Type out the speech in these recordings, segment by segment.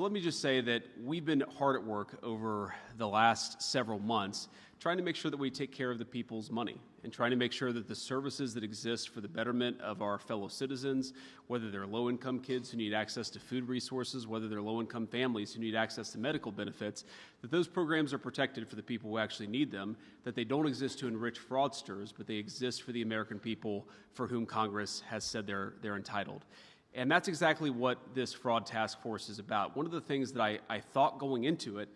But let me just say that we've been hard at work over the last several months trying to make sure that we take care of the people's money and trying to make sure that the services that exist for the betterment of our fellow citizens, whether they're low-income kids who need access to food resources, whether they're low-income families who need access to medical benefits, that those programs are protected for the people who actually need them, that they don't exist to enrich fraudsters, but they exist for the American people for whom Congress has said they're entitled. And that's exactly what this fraud task force is about. One of the things that I thought going into it,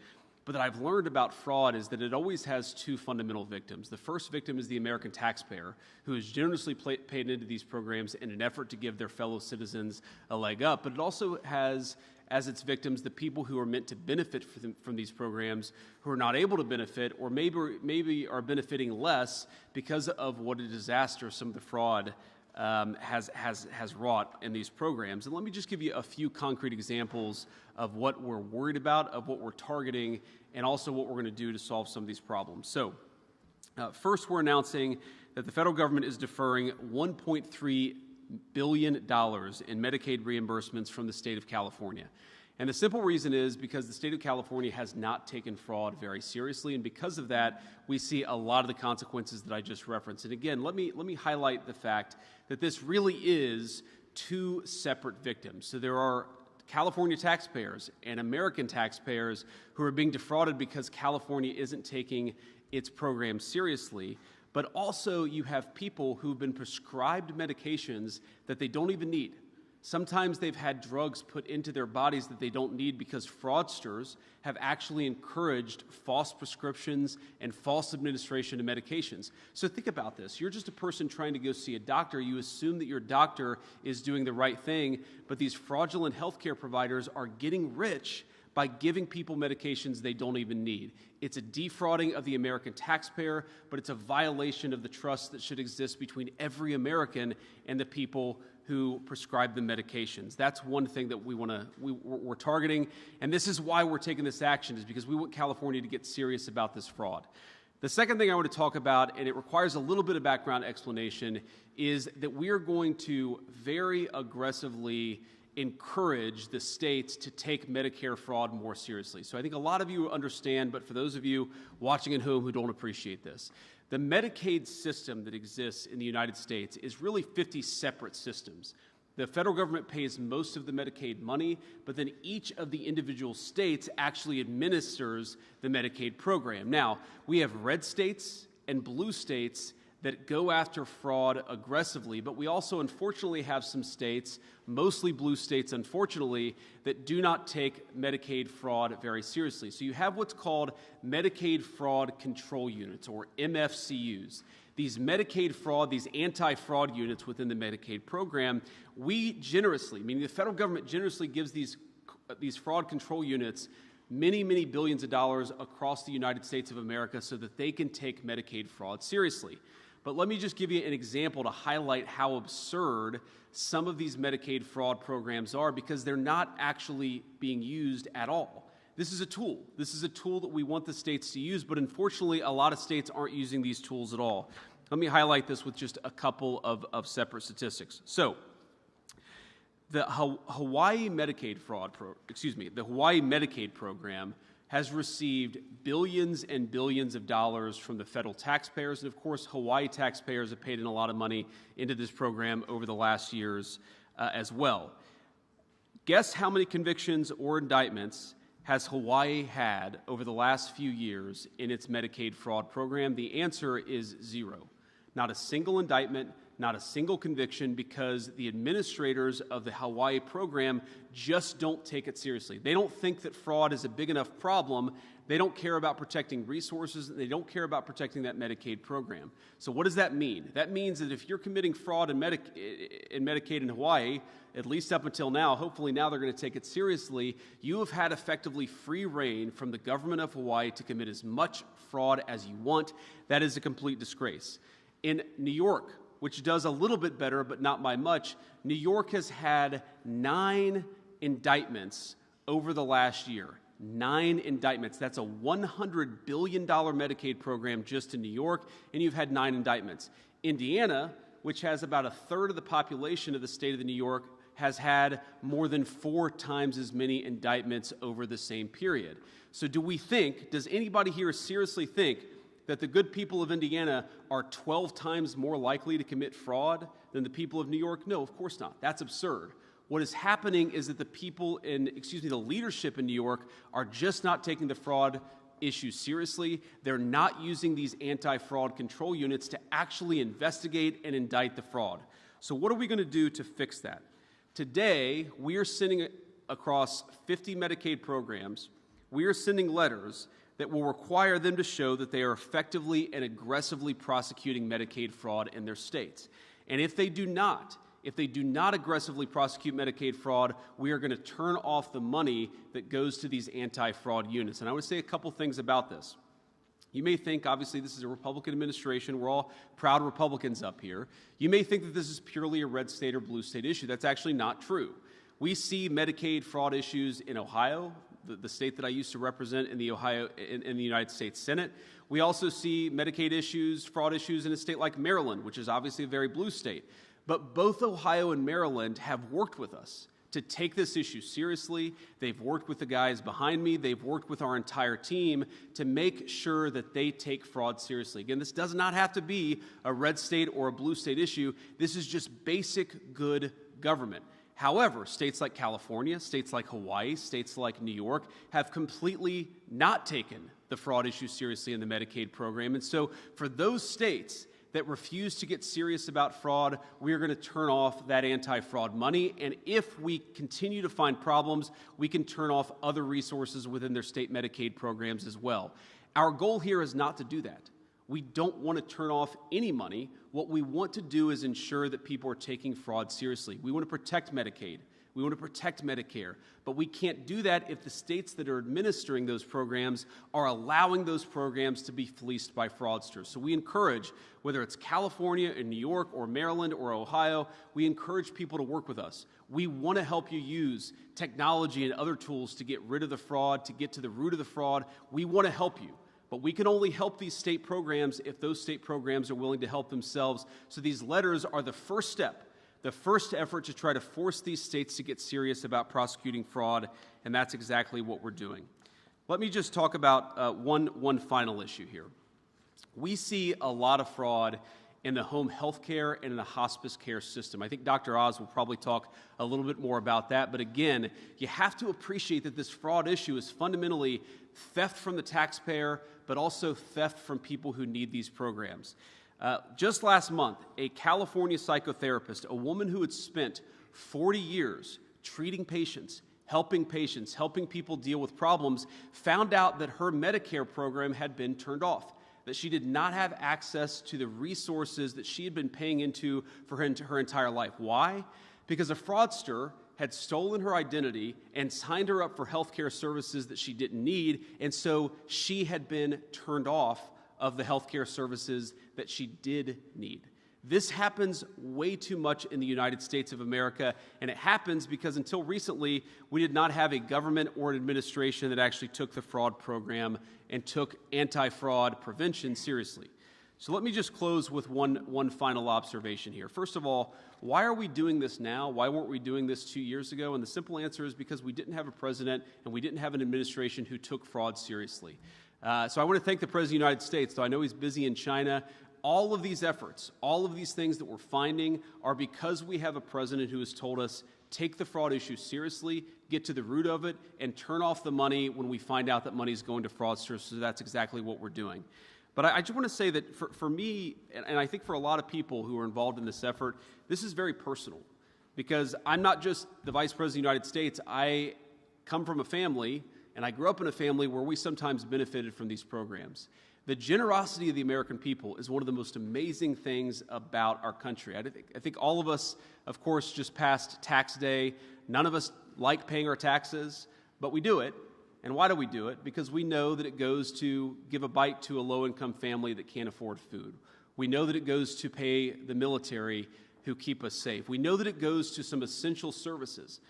but that I've learned about fraud, is that it always has two fundamental victims. The first victim is the American taxpayer, who is generously paid into these programs in an effort to give their fellow citizens a leg up. But it also has as its victims the people who are meant to benefit from these programs, who are not able to benefit, or maybe are benefiting less because of what a disaster some of the fraud has wrought in these programs. And let me just give you a few concrete examples of what we're worried about, of what we're targeting, and also what we're going to do to solve some of these problems. So first, we're announcing that the federal government is deferring $1.3 billion in Medicaid reimbursements from the state of California. And the simple reason is because the state of California has not taken fraud very seriously, and because of that, we see a lot of the consequences that I just referenced. And again, let me highlight the fact that this really is two separate victims. So there are California taxpayers and American taxpayers who are being defrauded because California isn't taking its program seriously, but also you have people who've been prescribed medications that they don't even need. Sometimes they've had drugs put into their bodies that they don't need because fraudsters have actually encouraged false prescriptions and false administration of medications. So think about this. You're just a person trying to go see a doctor. You assume that your doctor is doing the right thing, but these fraudulent healthcare providers are getting rich by giving people medications they don't even need. It's a defrauding of the American taxpayer, but it's a violation of the trust that should exist between every American and the people who prescribe the medications. That's one thing that we're targeting, and this is why we're taking this action, is because we want California to get serious about this fraud. The second thing I want to talk about, and it requires a little bit of background explanation, is that we are going to very aggressively encourage the states to take Medicare fraud more seriously. So I think a lot of you understand, but for those of you watching at home who don't appreciate this, the Medicaid system that exists in the United States is really 50 separate systems. The federal government pays most of the Medicaid money, but then each of the individual states actually administers the Medicaid program. Now, we have red states and blue states that go after fraud aggressively, but we also unfortunately have some states, mostly blue states unfortunately, that do not take Medicaid fraud very seriously. So you have what's called Medicaid Fraud Control Units, or MFCUs. These Medicaid fraud, these anti-fraud units within the Medicaid program, we generously, meaning the federal government generously gives these fraud control units many, many billions of dollars across the United States of America so that they can take Medicaid fraud seriously. But let me just give you an example to highlight how absurd some of these Medicaid fraud programs are, because they're not actually being used at all. This is a tool. This is a tool that we want the states to use, but unfortunately, a lot of states aren't using these tools at all. Let me highlight this with just a couple of separate statistics. So, the Hawaii Medicaid program has received billions and billions of dollars from the federal taxpayers. And of course, Hawaii taxpayers have paid in a lot of money into this program over the last years as well. Guess how many convictions or indictments has Hawaii had over the last few years in its Medicaid fraud program? The answer is zero. Not a single indictment, not a single conviction, because the administrators of the Hawaii program just don't take it seriously. They don't think that fraud is a big enough problem. They don't care about protecting resources. They don't care about protecting that Medicaid program. So what does that mean? That means that if you're committing fraud in Medicaid in Hawaii, at least up until now, hopefully now they're going to take it seriously, you have had effectively free reign from the government of Hawaii to commit as much fraud as you want. That is a complete disgrace. In New York, which does a little bit better, but not by much, New York has had 9 indictments over the last year. 9 indictments. That's a $100 billion Medicaid program just in New York, and you've had 9 indictments. Indiana, which has about a third of the population of the state of New York, has had more than 4 times as many indictments over the same period. So does anybody here seriously think that the good people of Indiana are 12 times more likely to commit fraud than the people of New York? No, of course not. That's absurd. What is happening is that the leadership in New York are just not taking the fraud issue seriously. They're not using these anti-fraud control units to actually investigate and indict the fraud. So what are we going to do to fix that? Today, we are sending across 50 Medicaid programs, we are sending letters that will require them to show that they are effectively and aggressively prosecuting Medicaid fraud in their states. And if they do not aggressively prosecute Medicaid fraud, we are going to turn off the money that goes to these anti-fraud units. And I want to say a couple things about this. You may think, obviously, this is a Republican administration. We're all proud Republicans up here. You may think that this is purely a red state or blue state issue. That's actually not true. We see Medicaid fraud issues in Ohio, the state that I used to represent in the United States Senate. We also see Medicaid fraud issues in a state like Maryland, which is obviously a very blue state. But both Ohio and Maryland have worked with us to take this issue seriously. They've worked with the guys behind me. They've worked with our entire team to make sure that they take fraud seriously. Again, this does not have to be a red state or a blue state issue. This is just basic good government. However, states like California, states like Hawaii, states like New York have completely not taken the fraud issue seriously in the Medicaid program. And so for those states that refuse to get serious about fraud, we are going to turn off that anti-fraud money. And if we continue to find problems, we can turn off other resources within their state Medicaid programs as well. Our goal here is not to do that. We don't want to turn off any money. What we want to do is ensure that people are taking fraud seriously. We want to protect Medicaid. We want to protect Medicare. But we can't do that if the states that are administering those programs are allowing those programs to be fleeced by fraudsters. So we encourage, whether it's California or New York or Maryland or Ohio, we encourage people to work with us. We want to help you use technology and other tools to get rid of the fraud, to get to the root of the fraud. We want to help you. But we can only help these state programs if those state programs are willing to help themselves. So these letters are the first step, the first effort to try to force these states to get serious about prosecuting fraud, and that's exactly what we're doing. Let me just talk about one final issue here. We see a lot of fraud in the home health care and in the hospice care system. I think Dr. Oz will probably talk a little bit more about that, but again, you have to appreciate that this fraud issue is fundamentally theft from the taxpayer, but also theft from people who need these programs. Just last month, a California psychotherapist, a woman who had spent 40 years treating patients, helping people deal with problems, found out that her Medicare program had been turned off, that she did not have access to the resources that she had been paying into for her entire life. Why? Because a fraudster had stolen her identity and signed her up for health care services that she didn't need, and so she had been turned off of the health care services that she did need. This happens way too much in the United States of America, and it happens because until recently, we did not have a government or an administration that actually took the fraud program and took anti-fraud prevention seriously. So let me just close with one final observation here. First of all, why are we doing this now? Why weren't we doing this 2 years ago? And the simple answer is because we didn't have a president and we didn't have an administration who took fraud seriously. So I want to thank the President of the United States, though I know he's busy in China. All of these efforts, all of these things that we're finding are because we have a president who has told us, take the fraud issue seriously, get to the root of it, and turn off the money when we find out that money is going to fraudsters. So that's exactly what we're doing. But I just want to say that for me, and I think for a lot of people who are involved in this effort, this is very personal. Because I'm not just the Vice President of the United States. I come from a family, and I grew up in a family where we sometimes benefited from these programs. The generosity of the American people is one of the most amazing things about our country. I think all of us, of course, just passed tax day. None of us like paying our taxes, but we do it. And why do we do it? Because we know that it goes to give a bite to a low-income family that can't afford food. We know that it goes to pay the military who keep us safe. We know that it goes to some essential services.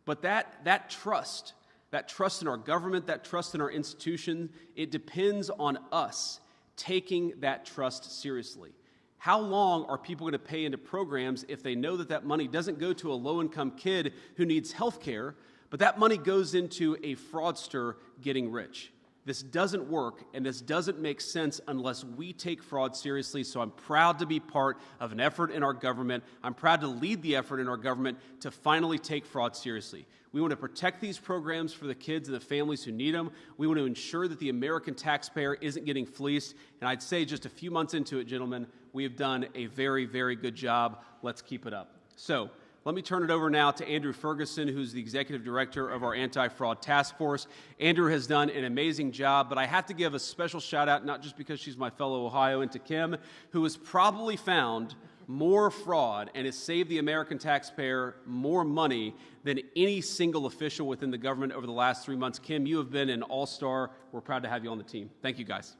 But that trust in our government, that trust in our institution, it depends on us taking that trust seriously. How long are people going to pay into programs if they know that that money doesn't go to a low-income kid who needs health care, but that money goes into a fraudster getting rich? This doesn't work, and this doesn't make sense unless we take fraud seriously. So I'm proud to be part of an effort in our government. I'm proud to lead the effort in our government to finally take fraud seriously. We want to protect these programs for the kids and the families who need them. We want to ensure that the American taxpayer isn't getting fleeced. And I'd say just a few months into it, gentlemen, we have done a very, very good job. Let's keep it up. So let me turn it over now to Andrew Ferguson, who's the Executive Director of our Anti-Fraud Task Force. Andrew has done an amazing job, but I have to give a special shout-out, not just because she's my fellow Ohioan, to Kim, who has probably found more fraud and has saved the American taxpayer more money than any single official within the government over the last 3 months. Kim, you have been an all-star. We're proud to have you on the team. Thank you, guys.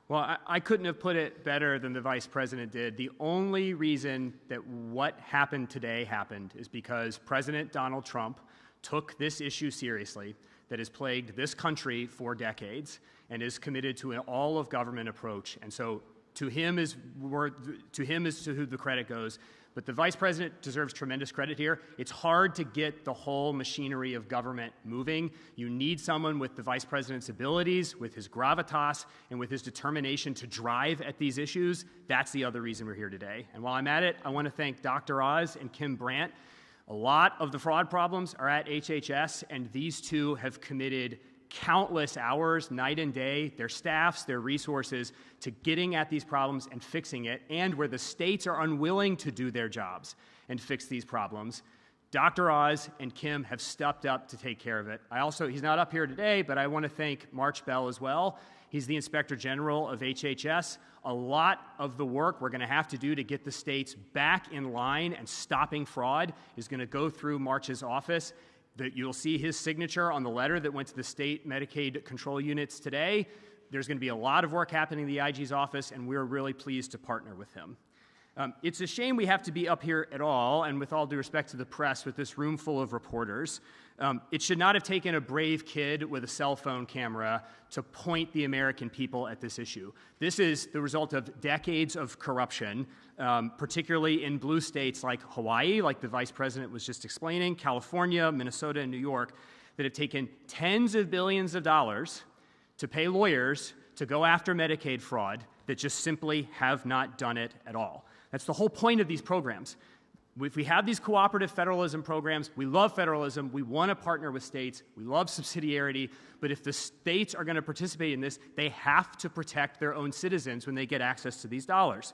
Well, I couldn't have put it better than the Vice President did. The only reason that what happened today happened is because President Donald Trump took this issue seriously that has plagued this country for decades and is committed to an all-of-government approach. And so to him is to who the credit goes. But the Vice President deserves tremendous credit here. It's hard to get the whole machinery of government moving. You need someone with the Vice President's abilities, with his gravitas, and with his determination to drive at these issues. That's the other reason we're here today. And while I'm at it, I want to thank Dr. Oz and Kim Brandt. A lot of the fraud problems are at HHS, and these two have committed countless hours, night and day, their staffs, their resources, to getting at these problems and fixing it, and where the states are unwilling to do their jobs and fix these problems, Dr. Oz and Kim have stepped up to take care of it. He's not up here today, but I want to thank March Bell as well. He's the Inspector General of HHS. A lot of the work we're going to have to do to get the states back in line and stopping fraud is going to go through March's office. You'll see his signature on the letter that went to the state Medicaid control units today. There's going to be a lot of work happening in the IG's office, and we're really pleased to partner with him. It's a shame we have to be up here at all, and with all due respect to the press, with this room full of reporters. It should not have taken a brave kid with a cell phone camera to point the American people at this issue. This is the result of decades of corruption, particularly in blue states like Hawaii, like the Vice President was just explaining, California, Minnesota, and New York, that have taken tens of billions of dollars to pay lawyers to go after Medicaid fraud that just simply have not done it at all. That's the whole point of these programs. If we have these cooperative federalism programs, we love federalism, we want to partner with states, we love subsidiarity, but if the states are going to participate in this, they have to protect their own citizens when they get access to these dollars.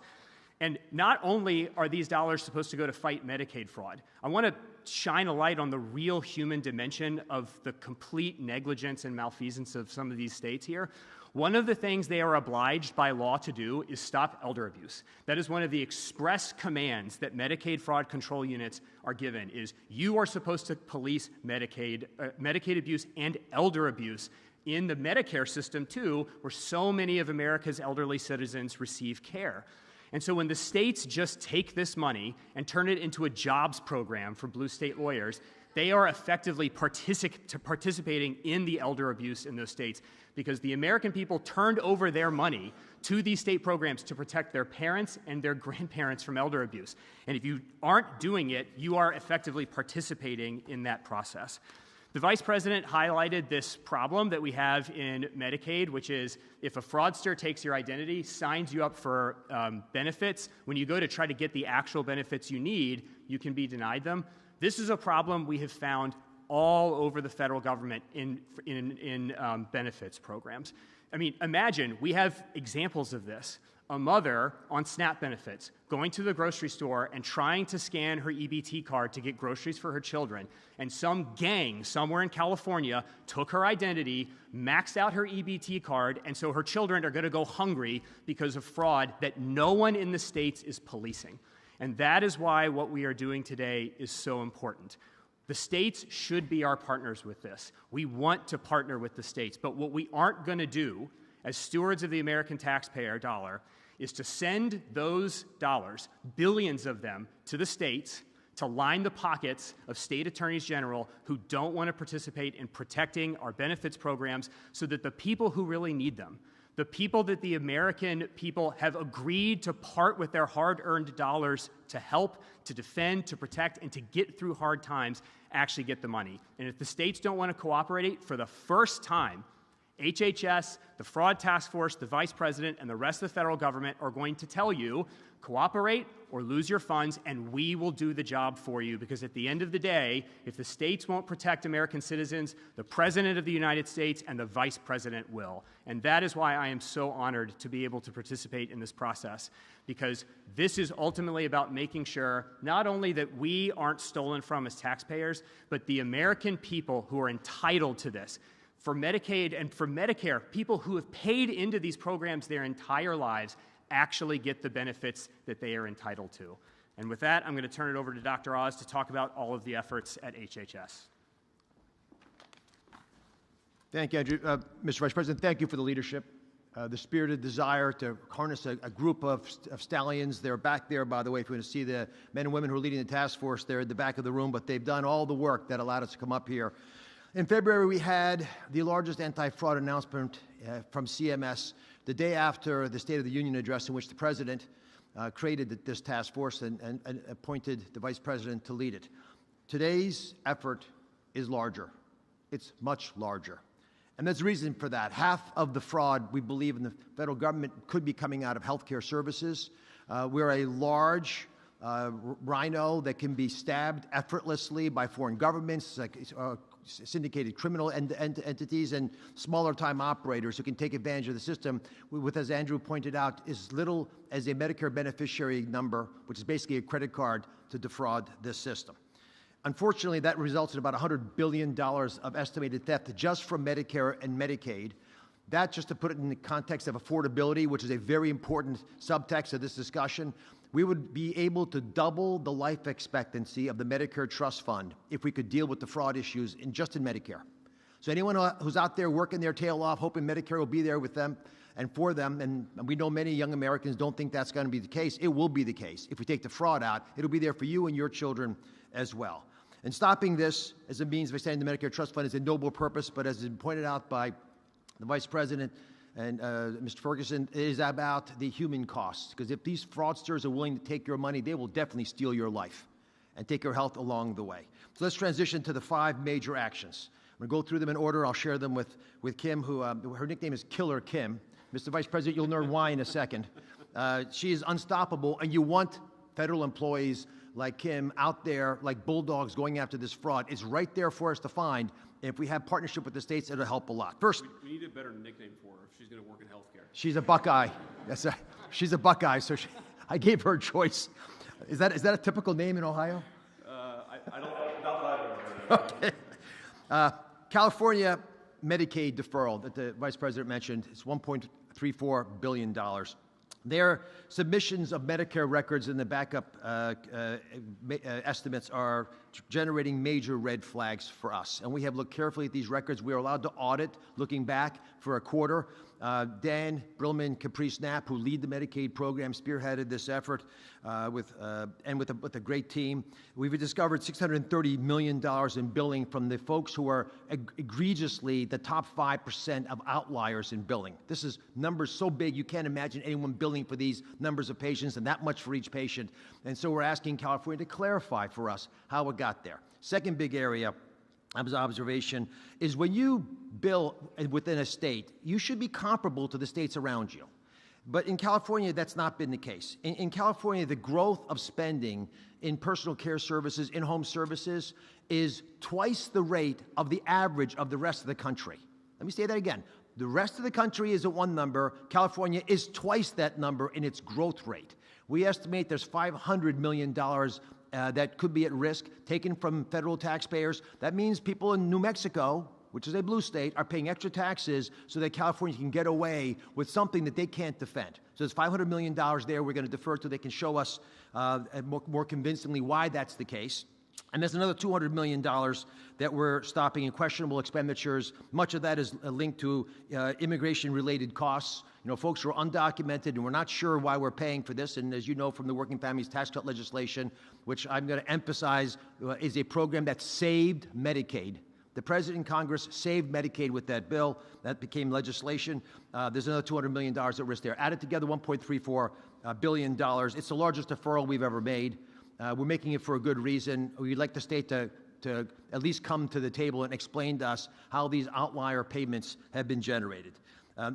And not only are these dollars supposed to go to fight Medicaid fraud, I want to shine a light on the real human dimension of the complete negligence and malfeasance of some of these states here. One of the things they are obliged by law to do is stop elder abuse. That is one of the express commands that Medicaid fraud control units are given, is you are supposed to police Medicaid abuse and elder abuse in the Medicare system too, where so many of America's elderly citizens receive care. And so when the states just take this money and turn it into a jobs program for blue state lawyers, they are effectively participating in the elder abuse in those states because the American people turned over their money to these state programs to protect their parents and their grandparents from elder abuse. And if you aren't doing it, you are effectively participating in that process. The Vice President highlighted this problem that we have in Medicaid, which is if a fraudster takes your identity, signs you up for benefits, when you go to try to get the actual benefits you need, you can be denied them. This is a problem we have found all over the federal government in benefits programs. I mean, imagine, we have examples of this. A mother on SNAP benefits going to the grocery store and trying to scan her EBT card to get groceries for her children, and some gang somewhere in California took her identity, maxed out her EBT card, and so her children are going to go hungry because of fraud that no one in the states is policing. And that is why what we are doing today is so important. The states should be our partners with this. We want to partner with the states, but what we aren't going to do as stewards of the American taxpayer dollar is to send those dollars, billions of them, to the states to line the pockets of state attorneys general who don't want to participate in protecting our benefits programs so that the people who really need them, The people that the American people have agreed to part with their hard-earned dollars to help, to defend, to protect, and to get through hard times actually get the money. And if the states don't want to cooperate, for the first time, HHS, the Fraud Task Force, the Vice President, and the rest of the federal government are going to tell you, cooperate or lose your funds, and we will do the job for you. Because at the end of the day, if the states won't protect American citizens, the President of the United States and the Vice President will. And that is why I am so honored to be able to participate in this process. Because this is ultimately about making sure not only that we aren't stolen from as taxpayers, but the American people who are entitled to this. For Medicaid and for Medicare, people who have paid into these programs their entire lives actually get the benefits that they are entitled to. And with that, I'm going to turn it over to Dr. Oz to talk about all of the efforts at HHS. Thank you, Andrew. Mr. Vice President, thank you for the leadership, the spirited desire to harness a group of stallions. They're back there, by the way, if you want to see the men and women who are leading the task force. They're at the back of the room, but they've done all the work that allowed us to come up here. In February, we had the largest anti-fraud announcement from CMS the day after the State of the Union address, in which the President created this task force and appointed the Vice President to lead it. Today's effort is larger. It's much larger. And there's a reason for that. Half of the fraud, we believe, in the federal government could be coming out of healthcare services. We're a large rhino that can be stabbed effortlessly by foreign governments, like syndicated criminal entities, and smaller time operators who can take advantage of the system with, as Andrew pointed out, as little as a Medicare beneficiary number, which is basically a credit card, to defraud this system. Unfortunately, that results in about $100 billion of estimated theft just from Medicare and Medicaid. That, just to put it in the context of affordability, which is a very important subtext of this discussion, we would be able to double the life expectancy of the Medicare Trust Fund if we could deal with the fraud issues just in Medicare. So anyone who's out there working their tail off, hoping Medicare will be there with them and for them, and we know many young Americans don't think that's going to be the case, it will be the case. If we take the fraud out, it'll be there for you and your children as well. And stopping this as a means of extending the Medicare Trust Fund is a noble purpose, but as has been pointed out by the Vice President and Mr. Ferguson, it is about the human costs. Because if these fraudsters are willing to take your money, they will definitely steal your life and take your health along the way. So let's transition to the 5 major actions. I'm going to go through them in order. I'll share them with Kim, who her nickname is Killer Kim. Mr. Vice President, you'll learn why in a second. She is unstoppable, and you want federal employees like Kim out there like bulldogs going after this fraud. It's right there for us to find. If we have partnership with the states, it'll help a lot. First, we need a better nickname for her if she's going to work in healthcare. She's a Buckeye. She's a Buckeye, so I gave her a choice. Is that a typical name in Ohio? I don't know. Okay. California Medicaid deferral that the Vice President mentioned is $1.34 billion. Their submissions of Medicare records and the backup estimates are generating major red flags for us. And we have looked carefully at these records. We are allowed to audit, looking back for a quarter. Dan Brillman, Caprice Knapp, who lead the Medicaid program, spearheaded this effort with a great team. We've discovered $630 million in billing from the folks who are egregiously the top 5% of outliers in billing. This is numbers so big you can't imagine anyone billing for these numbers of patients and that much for each patient. And so we're asking California to clarify for us how it got there. Second big area of observation is when you bill within a state, you should be comparable to the states around you. But in California, that's not been the case. In California, the growth of spending in personal care services, in-home services, is twice the rate of the average of the rest of the country. Let me say that again. The rest of the country is at one number. California is twice that number in its growth rate. We estimate there's $500 million that could be at risk, taken from federal taxpayers. That means people in New Mexico, which is a blue state, are paying extra taxes so that California can get away with something that they can't defend. So there's $500 million there we're going to defer till they can show us more convincingly why that's the case. And there's another $200 million that we're stopping in questionable expenditures. Much of that is linked to immigration-related costs. You know, folks who are undocumented, and we're not sure why we're paying for this. And as you know from the Working Families Tax Cut legislation, which I'm going to emphasize is a program that saved Medicaid. The President and Congress saved Medicaid with that bill. That became legislation. There's another $200 million at risk there. Added together, $1.34 billion. It's the largest deferral we've ever made. We're making it for a good reason. We'd like the state to at least come to the table and explain to us how these outlier payments have been generated.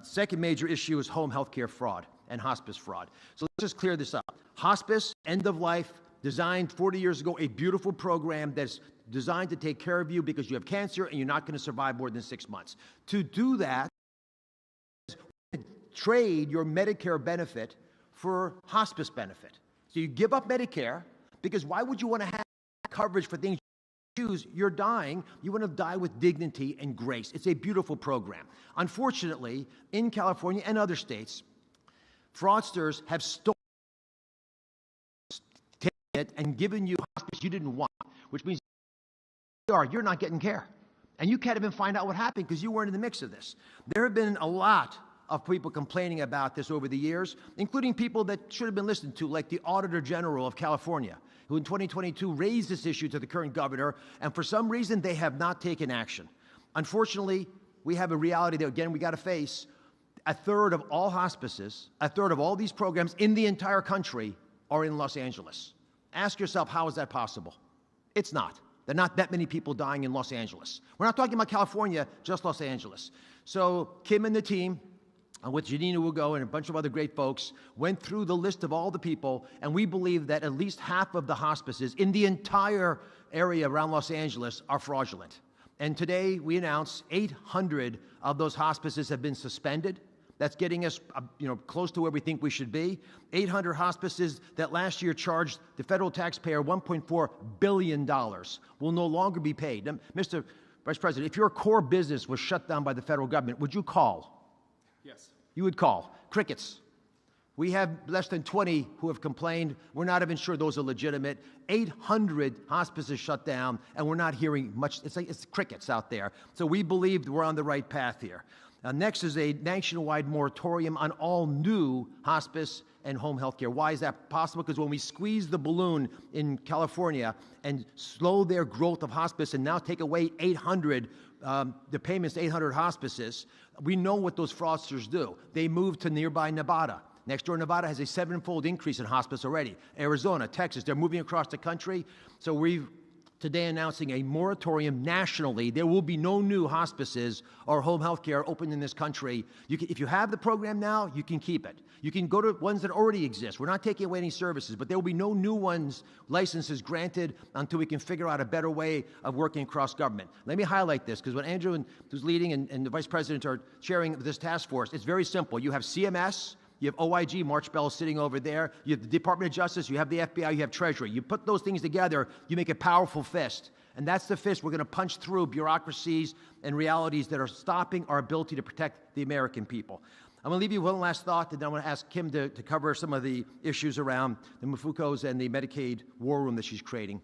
Second major issue is home health care fraud and hospice fraud. So let's just clear this up. Hospice, end of life, designed 40 years ago, a beautiful program that's designed to take care of you because you have cancer and you're not going to survive more than 6 months. To do that, trade your Medicare benefit for hospice benefit. So you give up Medicare because why would you want to have coverage for things you choose? You're dying. You want to die with dignity and grace. It's a beautiful program. Unfortunately, in California and other states, fraudsters have stolen it and given you hospice you didn't want, which means you're not getting care. And you can't even find out what happened because you weren't in the mix of this. There have been a lot of people complaining about this over the years, including people that should have been listened to, like the Auditor General of California, who in 2022 raised this issue to the current governor, and for some reason they have not taken action. Unfortunately, we have a reality that, again, we got to face. A third of all hospices, a third of all these programs in the entire country are in Los Angeles. Ask yourself, how is that possible? It's not. There are not that many people dying in Los Angeles. We're not talking about California, just Los Angeles. So Kim and the team, with Janina Wugo and a bunch of other great folks, went through the list of all the people, and we believe that at least half of the hospices in the entire area around Los Angeles are fraudulent. And today we announced 800 of those hospices have been suspended. That's getting us close to where we think we should be. 800 hospices that last year charged the federal taxpayer $1.4 billion will no longer be paid. Now, Mr. Vice President, if your core business was shut down by the federal government, would you call? Yes. You would call. Crickets. We have less than 20 who have complained. We're not even sure those are legitimate. 800 hospices shut down, and we're not hearing much. It's crickets out there. So we believe we're on the right path here. Next is a nationwide moratorium on all new hospice and home health care. Why is that possible? Because when we squeeze the balloon in California and slow their growth of hospice and now take away 800, the payments to 800 hospices, we know what those fraudsters do. They move to nearby Nevada. Next door, Nevada has a 7-fold increase in hospice already. Arizona, Texas, they're moving across the country. So we've today announcing a moratorium nationally. There will be no new hospices or home health care open in this country. If you have the program now, you can keep it. You can go to ones that already exist. We're not taking away any services, but there will be no new licenses granted until we can figure out a better way of working across government. Let me highlight this, because when Andrew, who's leading, and the Vice President are chairing this task force, it's very simple. You have CMS, you have OIG, March Bell sitting over there. You have the Department of Justice, you have the FBI, you have Treasury. You put those things together, you make a powerful fist. And that's the fist we're going to punch through bureaucracies and realities that are stopping our ability to protect the American people. I'm going to leave you one last thought, and then I want to ask Kim to cover some of the issues around the Mufukos and the Medicaid war room that she's creating.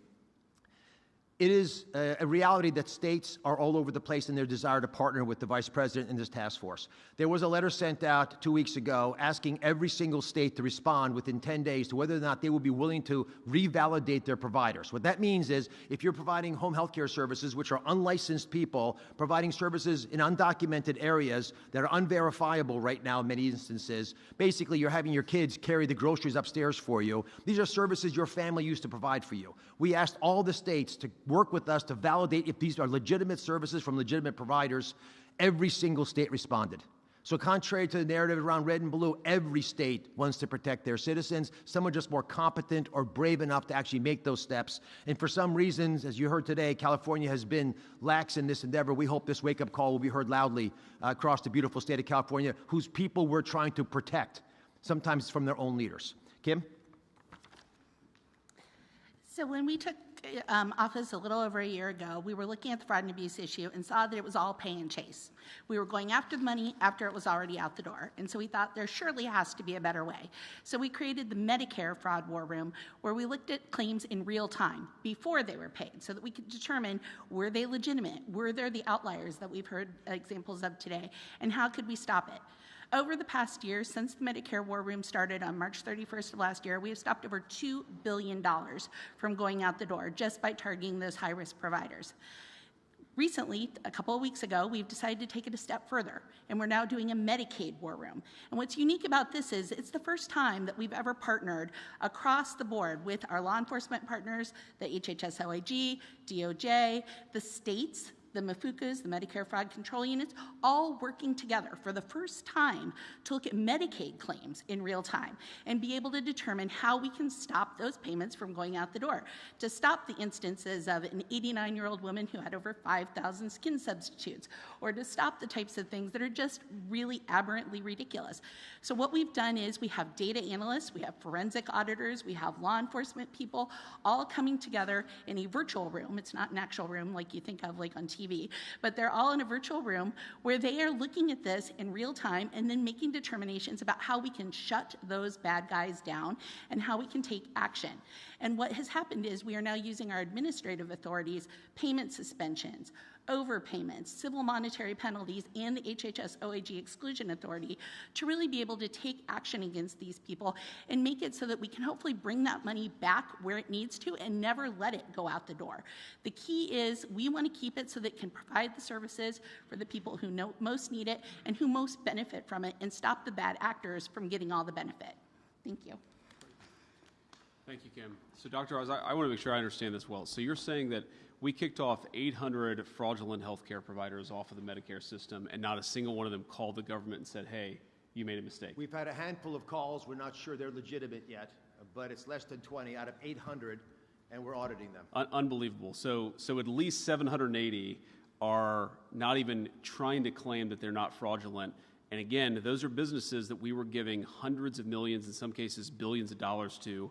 It is a reality that states are all over the place in their desire to partner with the Vice President in this task force. There was a letter sent out 2 weeks ago asking every single state to respond within 10 days to whether or not they will be willing to revalidate their providers. What that means is if you're providing home health care services, which are unlicensed people, providing services in undocumented areas that are unverifiable right now in many instances, basically you're having your kids carry the groceries upstairs for you. These are services your family used to provide for you. We asked all the states to work with us to validate if these are legitimate services from legitimate providers. Every single state responded. So contrary to the narrative around red and blue, every state wants to protect their citizens. Some are just more competent or brave enough to actually make those steps. And for some reasons, as you heard today, California has been lax in this endeavor. We hope this wake-up call will be heard loudly across the beautiful state of California, whose people we're trying to protect, sometimes from their own leaders. Kim? So when we took office a little over a year ago, we were looking at the fraud and abuse issue and saw that it was all pay and chase. We were going after the money after it was already out the door. And so we thought there surely has to be a better way. So we created the Medicare Fraud War Room, where we looked at claims in real time before they were paid so that we could determine, were they legitimate? Were there the outliers that we've heard examples of today? And how could we stop it? Over the past year, since the Medicare War Room started on March 31st of last year, we have stopped over $2 billion from going out the door just by targeting those high-risk providers. Recently, a couple of weeks ago, we've decided to take it a step further, and we're now doing a Medicaid war room. And what's unique about this is it's the first time that we've ever partnered across the board with our law enforcement partners, the HHS OIG, DOJ, the states, the MFUCAs, the Medicare Fraud Control Units, all working together for the first time to look at Medicaid claims in real time and be able to determine how we can stop those payments from going out the door, to stop the instances of an 89-year-old woman who had over 5,000 skin substitutes, or to stop the types of things that are just really aberrantly ridiculous. So what we've done is we have data analysts, we have forensic auditors, we have law enforcement people, all coming together in a virtual room. It's not an actual room like you think of like on TV, but they're all in a virtual room where they are looking at this in real time and then making determinations about how we can shut those bad guys down and how we can take action. And what has happened is we are now using our administrative authorities, payment suspensions, overpayments, civil monetary penalties, and the HHS OIG exclusion authority to really be able to take action against these people and make it so that we can hopefully bring that money back where it needs to and never let it go out the door. The key is we want to keep it so that it can provide the services for the people who most need it and who most benefit from it, and stop the bad actors from getting all the benefit. Thank you. Thank you, Kim. So, Dr. Oz, I want to make sure I understand this well. So you're saying that we kicked off 800 fraudulent healthcare providers off of the Medicare system, and not a single one of them called the government and said, hey, you made a mistake. We've had a handful of calls. We're not sure they're legitimate yet, but it's less than 20 out of 800, and we're auditing them. Unbelievable. So at least 780 are not even trying to claim that they're not fraudulent. And again, those are businesses that we were giving hundreds of millions, in some cases billions of dollars to,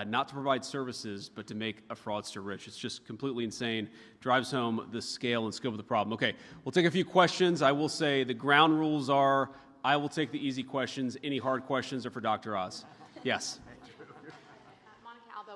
not to provide services, but to make a fraudster rich. It's just completely insane. Drives home the scale and scope of the problem. Okay, we'll take a few questions. I will say the ground rules are, I will take the easy questions. Any hard questions are for Dr. Oz. Yes.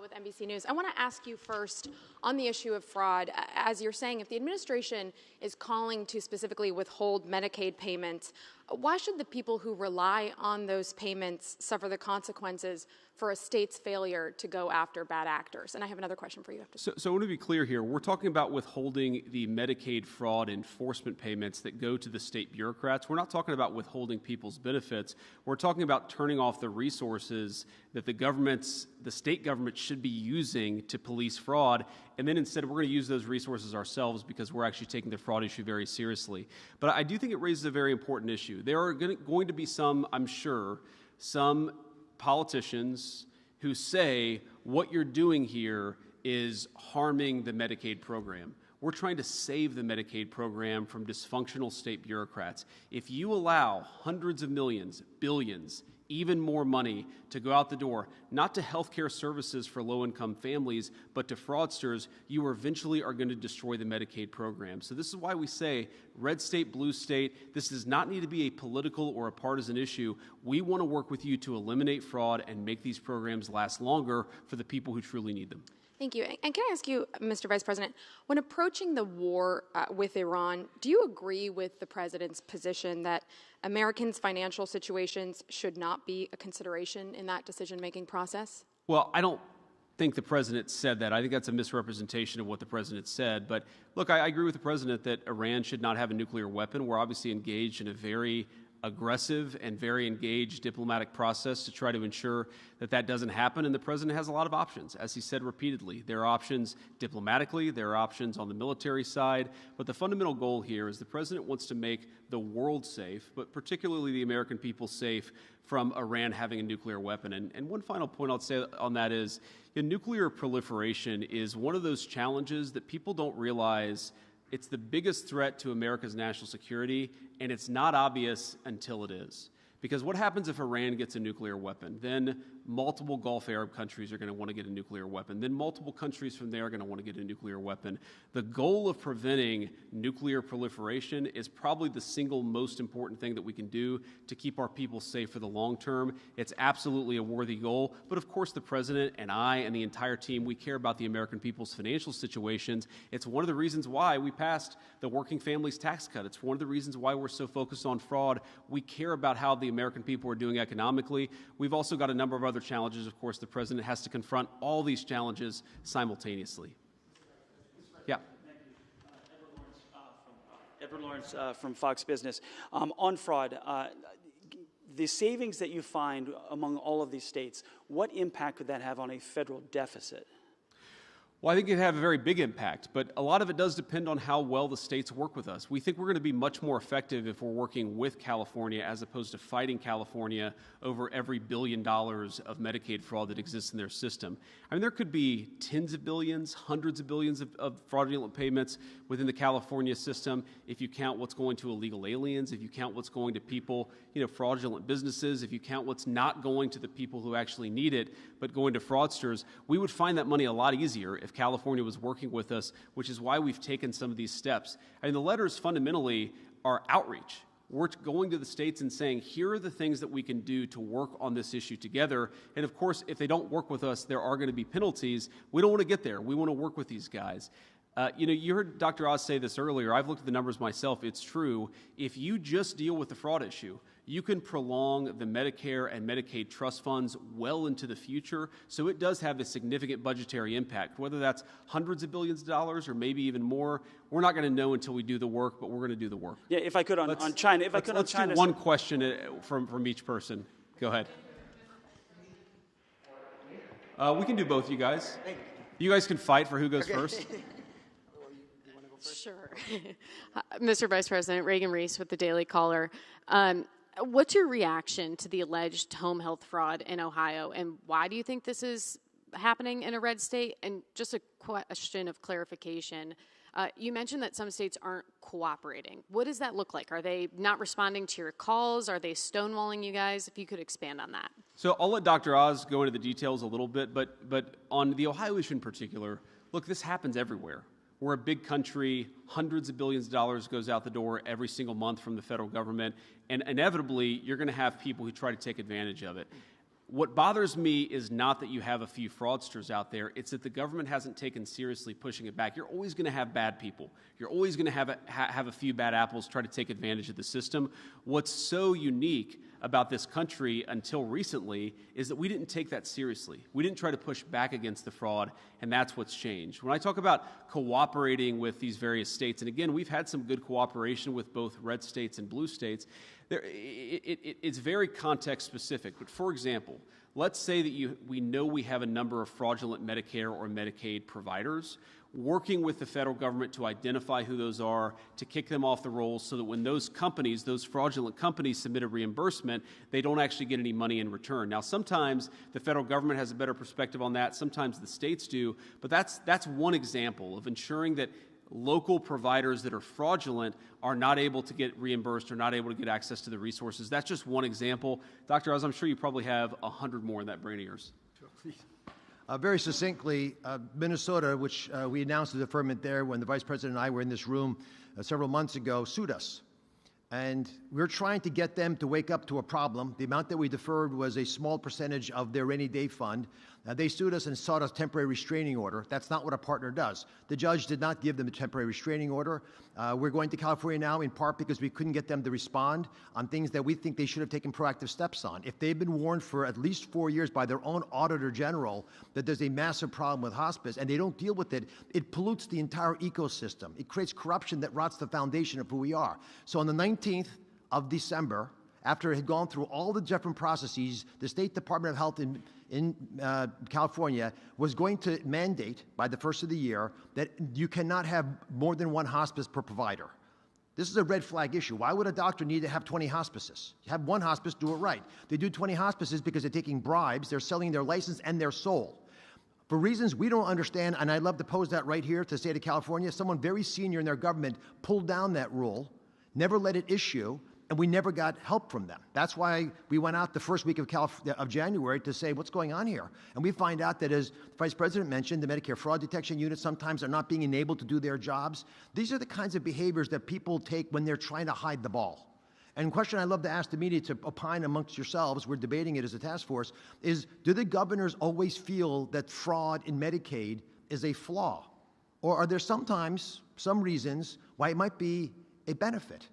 With NBC News. I want to ask you first on the issue of fraud. As you're saying, if the administration is calling to specifically withhold Medicaid payments, why should the people who rely on those payments suffer the consequences for a state's failure to go after bad actors? And I have another question for you after. So I want to be clear here. We're talking about withholding the Medicaid fraud enforcement payments that go to the state bureaucrats. We're not talking about withholding people's benefits. We're talking about turning off the resources that the state government should be using to police fraud. And then instead, we're going to use those resources ourselves because we're actually taking the fraud issue very seriously. But I do think it raises a very important issue. There are going to be some, I'm sure, some politicians who say what you're doing here is harming the Medicaid program. We're trying to save the Medicaid program from dysfunctional state bureaucrats. If you allow hundreds of millions, billions, even more money to go out the door, not to healthcare services for low-income families, but to fraudsters, you eventually are going to destroy the Medicaid program. So this is why we say red state, blue state, this does not need to be a political or a partisan issue. We want to work with you to eliminate fraud and make these programs last longer for the people who truly need them. Thank you. And can I ask you, Mr. Vice President, when approaching the war with Iran, do you agree with the President's position that Americans' financial situations should not be a consideration in that decision-making process? Well, I don't think the President said that. I think that's a misrepresentation of what the President said. But look, I agree with the President that Iran should not have a nuclear weapon. We're obviously engaged in a very aggressive and very engaged diplomatic process to try to ensure that that doesn't happen. And the President has a lot of options, as he said repeatedly. There are options diplomatically, there are options on the military side, but the fundamental goal here is the President wants to make the world safe, but particularly the American people safe from Iran having a nuclear weapon. And one final point I'll say on that is, nuclear proliferation is one of those challenges that people don't realize. It's the biggest threat to America's national security, and it's not obvious until it is. Because what happens if Iran gets a nuclear weapon? Then multiple Gulf Arab countries are going to want to get a nuclear weapon. Then multiple countries from there are going to want to get a nuclear weapon. The goal of preventing nuclear proliferation is probably the single most important thing that we can do to keep our people safe for the long term. It's absolutely a worthy goal. But of course, the President and I and the entire team, we care about the American people's financial situations. It's one of the reasons why we passed the Working Families Tax Cut. It's one of the reasons why we're so focused on fraud. We care about how the American people are doing economically. We've also got a number of other challenges. Of course, the President has to confront all these challenges simultaneously. Yeah. Edward Lawrence from Fox Business. On fraud, the savings that you find among all of these states, what impact would that have on a federal deficit? Well, I think it'd have a very big impact, but a lot of it does depend on how well the states work with us. We think we're going to be much more effective if we're working with California as opposed to fighting California over every $1 billion of Medicaid fraud that exists in their system. I mean, there could be tens of billions, hundreds of billions of fraudulent payments within the California system if you count what's going to illegal aliens, if you count what's going to people, fraudulent businesses, if you count what's not going to the people who actually need it, but going to fraudsters. We would find that money a lot easier if California was working with us, which is why we've taken some of these steps. I mean, the letters fundamentally are outreach. We're going to the states and saying, here are the things that we can do to work on this issue together. And of course, if they don't work with us, there are going to be penalties. We don't want to get there. We want to work with these guys. You heard Dr. Oz say this earlier. I've looked at the numbers myself. It's true. If you just deal with the fraud issue, you can prolong the Medicare and Medicaid trust funds well into the future. So it does have a significant budgetary impact, whether that's hundreds of billions of dollars or maybe even more. We're not going to know until we do the work, but we're going to do the work. Yeah, if I could on China. Let's do one question from each person. Go ahead. We can do both, you guys. You guys can fight for who goes first. Sure. Mr. Vice President, Reagan Reese with the Daily Caller. What's your reaction to the alleged home health fraud in Ohio, and why do you think this is happening in a red state? And just a question of clarification. You mentioned that some states aren't cooperating. What does that look like? Are they not responding to your calls? Are they stonewalling you guys? If you could expand on that. So I'll let Dr. Oz go into the details a little bit, but on the Ohio issue in particular, look, this happens everywhere. We're a big country. Hundreds of billions of dollars goes out the door every single month from the federal government, and inevitably you're going to have people who try to take advantage of it. What bothers me is not that you have a few fraudsters out there, it's that the government hasn't taken seriously pushing it back. You're always going to have bad people. You're always going to have a few bad apples try to take advantage of the system. What's so unique about this country until recently is that we didn't take that seriously. We didn't try to push back against the fraud, and that's what's changed. When I talk about cooperating with these various states, and again, we've had some good cooperation with both red states and blue states, it's very context specific. But for example, let's say that we know we have a number of fraudulent Medicare or Medicaid providers. Working with the federal government to identify who those are, to kick them off the rolls so that when those companies, those fraudulent companies submit a reimbursement, they don't actually get any money in return. Now, sometimes the federal government has a better perspective on that, sometimes the states do, but that's one example of ensuring that local providers that are fraudulent are not able to get reimbursed or not able to get access to the resources. That's just one example. Dr. Oz, I'm sure you probably have 100 more in that brain of yours. Very succinctly, Minnesota, which we announced the deferment there when the Vice President and I were in this room several months ago, sued us. And we're trying to get them to wake up to a problem. The amount that we deferred was a small percentage of their rainy day fund. They sued us and sought a temporary restraining order. That's not what a partner does. The judge did not give them a temporary restraining order. We're going to California now in part because we couldn't get them to respond on things that we think they should have taken proactive steps on. If they've been warned for at least 4 years by their own auditor general that there's a massive problem with hospice and they don't deal with it, it pollutes the entire ecosystem. It creates corruption that rots the foundation of who we are. So on the 19th of December, after it had gone through all the different processes, the State Department of Health in California was going to mandate by the first of the year that you cannot have more than one hospice per provider. This is a red flag issue. Why would a doctor need to have 20 hospices? Have one hospice, do it right. They do 20 hospices because they're taking bribes, they're selling their license and their soul. For reasons we don't understand, and I'd love to pose that right here to the state of California, someone very senior in their government pulled down that rule, never let it issue, and we never got help from them. That's why we went out the first week of January to say, what's going on here? And we find out that, as the Vice President mentioned, the Medicare fraud detection units sometimes are not being enabled to do their jobs. These are the kinds of behaviors that people take when they're trying to hide the ball. And the question I'd love to ask the media to opine amongst yourselves, we're debating it as a task force, is do the governors always feel that fraud in Medicaid is a flaw? Or are there sometimes some reasons why it might be a benefit?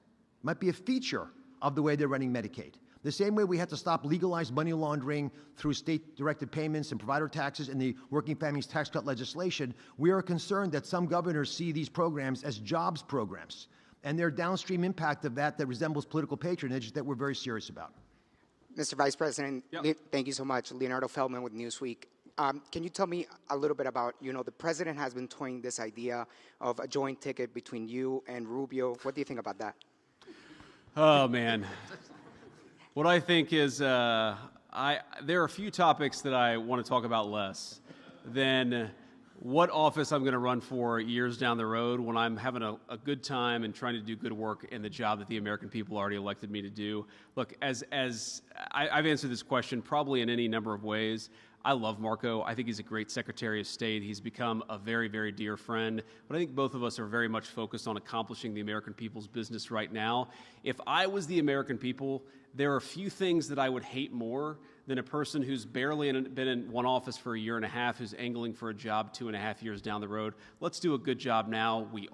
Might be a feature of the way they're running Medicaid. The same way we had to stop legalized money laundering through state-directed payments and provider taxes in the Working Families Tax Cut legislation, we are concerned that some governors see these programs as jobs programs. and their downstream impact of that resembles political patronage that we're very serious about. Mr. Vice President, Yep. Thank you so much. Leonardo Feldman with Newsweek. Can you tell me a little bit about, the president has been toying this idea of a joint ticket between you and Rubio. What do you think about that? Oh, man. What I think is there are a few topics that I want to talk about less than what office I'm going to run for years down the road when I'm having a good time and trying to do good work in the job that the American people already elected me to do. Look, as I've answered this question probably in any number of ways. I love Marco. I think he's a great Secretary of State. He's become a very, very dear friend. But I think both of us are very much focused on accomplishing the American people's business right now. If I was the American people, there are few things that I would hate more than a person who's barely been in one office for a year and a half, who's angling for a job 2.5 years down the road. Let's do a good job now. We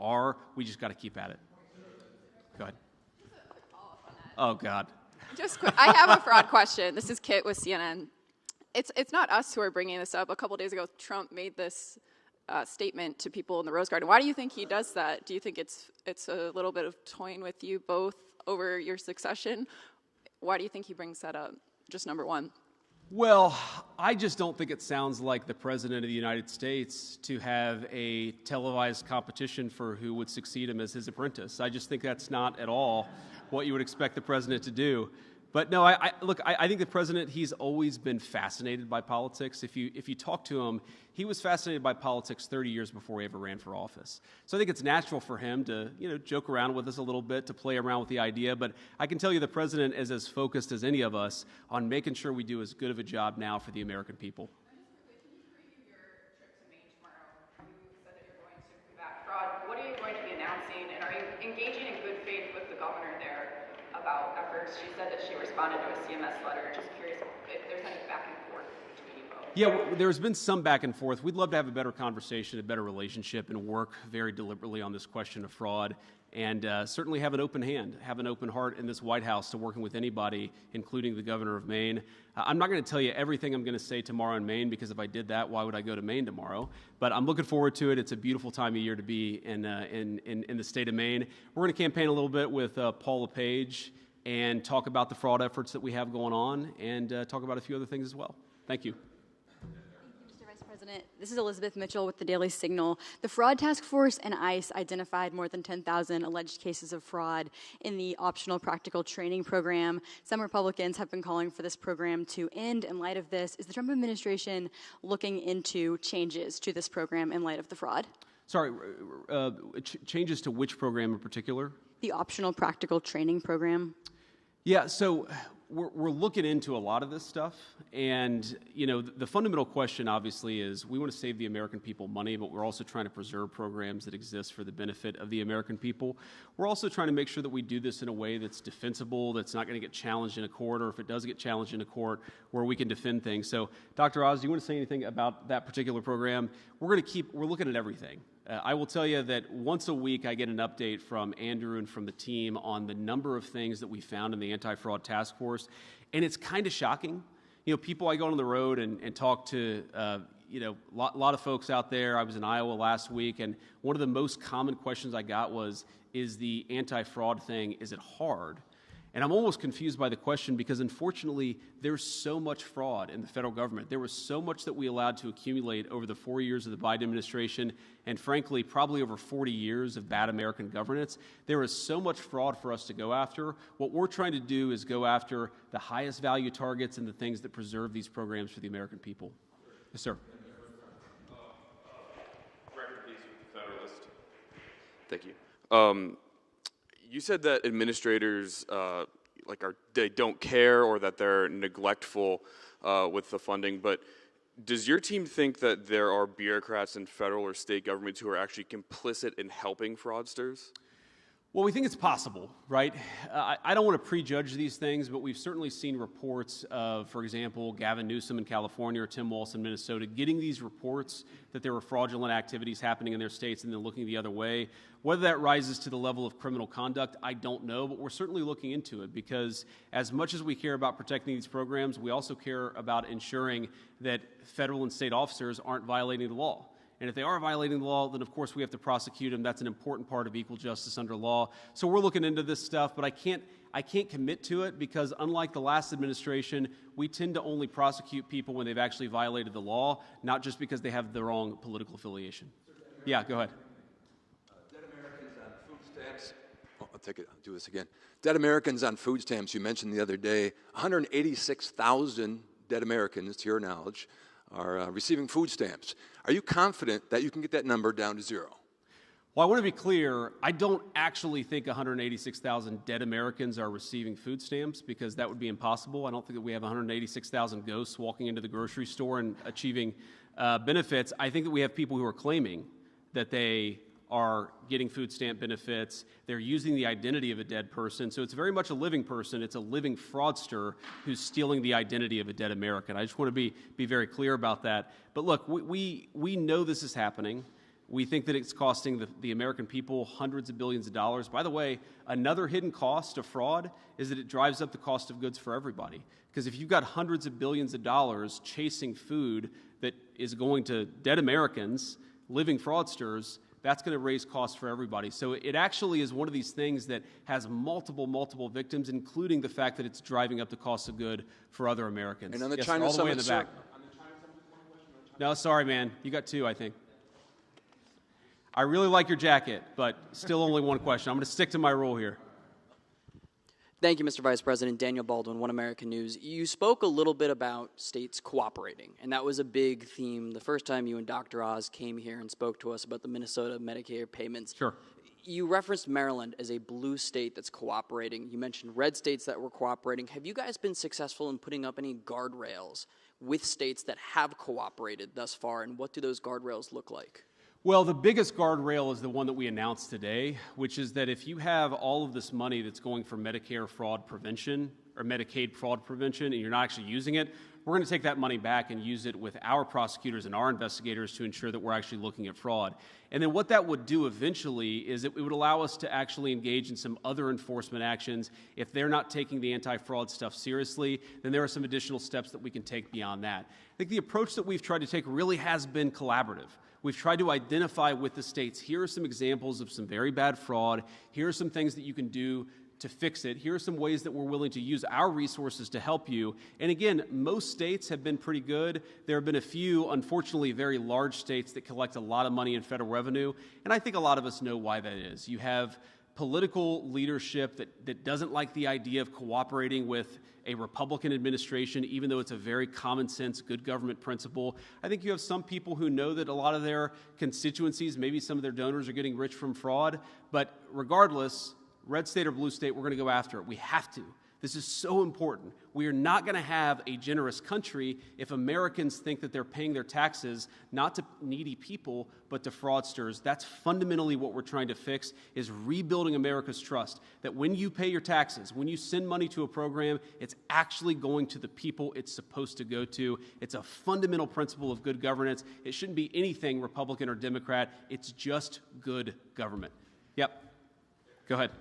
just got to keep at it. Go ahead. Oh, God. Just quick, I have a fraud question. This is Kit with CNN. It's not us who are bringing this up. A couple days ago, Trump made this statement to people in the Rose Garden. Why do you think he does that? Do you think it's a little bit of toying with you both over your succession? Why do you think he brings that up? Just number one. Well, I just don't think it sounds like the President of the United States to have a televised competition for who would succeed him as his apprentice. I just think that's not at all what you would expect the President to do. But no, I think the President, he's always been fascinated by politics. If you talk to him, he was fascinated by politics 30 years before he ever ran for office. So I think it's natural for him to, joke around with us a little bit, to play around with the idea. But I can tell you the President is as focused as any of us on making sure we do as good of a job now for the American people. Can you preview your trip to Maine tomorrow? You said that you're going to combat fraud. What are you going to be announcing, and are you engaging in good faith with the governor there about efforts? She said that she responded to a CMS letter. Just curious if there's any back and forth between you both. Yeah, there's been some back and forth. We'd love to have a better conversation, a better relationship, and work very deliberately on this question of fraud, and certainly have an open hand, have an open heart in this White House to working with anybody, including the governor of Maine. I'm not going to tell you everything I'm going to say tomorrow in Maine, because if I did that, why would I go to Maine tomorrow? But I'm looking forward to it. It's a beautiful time of year to be in the state of Maine. We're going to campaign a little bit with Paul LePage and talk about the fraud efforts that we have going on, and talk about a few other things as well. Thank you. Mr. Vice President, this is Elizabeth Mitchell with the Daily Signal. The Fraud Task Force and ICE identified more than 10,000 alleged cases of fraud in the optional practical training program. Some Republicans have been calling for this program to end. In light of this, is the Trump administration looking into changes to this program in light of the fraud? Sorry, changes to which program in particular? The optional practical training program. Yeah, so we're looking into a lot of this stuff, and the fundamental question obviously is we want to save the American people money, but we're also trying to preserve programs that exist for the benefit of the American people. We're also trying to make sure that we do this in a way that's defensible, that's not going to get challenged in a court, or if it does get challenged in a court, where we can defend things. So, Dr. Oz, do you want to say anything about that particular program? We're looking at everything. I will tell you that once a week I get an update from Andrew and from the team on the number of things that we found in the anti-fraud task force, and it's kind of shocking. People, I go on the road and talk to, a lot of folks out there. I was in Iowa last week, and one of the most common questions I got was, is the anti-fraud thing, is it hard? And I'm almost confused by the question, because unfortunately there's so much fraud in the federal government. There was so much that we allowed to accumulate over the 4 years of the Biden administration, and frankly probably over 40 years of bad American governance. There is so much fraud for us to go after. What we're trying to do is go after the highest value targets and the things that preserve these programs for the American people. Yes, sir. Record piece with the Federalist. Thank you. You said that administrators they don't care, or that they're neglectful with the funding, but does your team think that there are bureaucrats in federal or state governments who are actually complicit in helping fraudsters? Well, we think it's possible, right? I don't want to prejudge these things, but we've certainly seen reports of, for example, Gavin Newsom in California or Tim Walz in Minnesota getting these reports that there were fraudulent activities happening in their states and then looking the other way. Whether that rises to the level of criminal conduct, I don't know, but we're certainly looking into it, because as much as we care about protecting these programs, we also care about ensuring that federal and state officers aren't violating the law. And if they are violating the law, then of course we have to prosecute them. That's an important part of equal justice under law. So we're looking into this stuff, but I can't commit to it because unlike the last administration, we tend to only prosecute people when they've actually violated the law, not just because they have the wrong political affiliation. Yeah, go ahead. Dead Americans on food stamps. I'll do this again. Dead Americans on food stamps, you mentioned the other day, 186,000 dead Americans, to your knowledge, are receiving food stamps. Are you confident that you can get that number down to zero? Well, I want to be clear, I don't actually think 186,000 dead Americans are receiving food stamps because that would be impossible. I don't think that we have 186,000 ghosts walking into the grocery store and achieving benefits. I think that we have people who are claiming that they are getting food stamp benefits. They're using the identity of a dead person. So it's very much a living person. It's a living fraudster who's stealing the identity of a dead American. I just want to be very clear about that. But look, we know this is happening. We think that it's costing the American people hundreds of billions of dollars. By the way, another hidden cost of fraud is that it drives up the cost of goods for everybody. Because if you've got hundreds of billions of dollars chasing food that is going to dead Americans, living fraudsters, that's going to raise costs for everybody. So it actually is one of these things that has multiple victims, including the fact that it's driving up the cost of good for other Americans. And on the yes, China all the way in Summit, the back. No, sorry, man. You got two, I think. I really like your jacket, but still only one question. I'm going to stick to my rule here. Thank you, Mr. Vice President. Daniel Baldwin, One American News. You spoke a little bit about states cooperating, and that was a big theme the first time you and Dr. Oz came here and spoke to us about the Minnesota Medicare payments. Sure. You referenced Maryland as a blue state that's cooperating. You mentioned red states that were cooperating. Have you guys been successful in putting up any guardrails with states that have cooperated thus far, and what do those guardrails look like? Well, the biggest guardrail is the one that we announced today, which is that if you have all of this money that's going for Medicare fraud prevention or Medicaid fraud prevention and you're not actually using it, we're going to take that money back and use it with our prosecutors and our investigators to ensure that we're actually looking at fraud. And then what that would do eventually is it would allow us to actually engage in some other enforcement actions. If they're not taking the anti-fraud stuff seriously, then there are some additional steps that we can take beyond that. I think the approach that we've tried to take really has been collaborative. We've tried to identify with the states, here are some examples of some very bad fraud, here are some things that you can do to fix it, here are some ways that we're willing to use our resources to help you. And again, most states have been pretty good. There have been a few, unfortunately, very large states that collect a lot of money in federal revenue, and I think a lot of us know why that is. You have political leadership that doesn't like the idea of cooperating with a Republican administration, even though it's a very common sense, good government principle. I think you have some people who know that a lot of their constituencies, maybe some of their donors are getting rich from fraud, but regardless, red state or blue state, we're going to go after it. We have to. This is so important. We are not going to have a generous country if Americans think that they're paying their taxes not to needy people, but to fraudsters. That's fundamentally what we're trying to fix, is rebuilding America's trust. That when you pay your taxes, when you send money to a program, it's actually going to the people it's supposed to go to. It's a fundamental principle of good governance. It shouldn't be anything Republican or Democrat. It's just good government. Yep. Go ahead.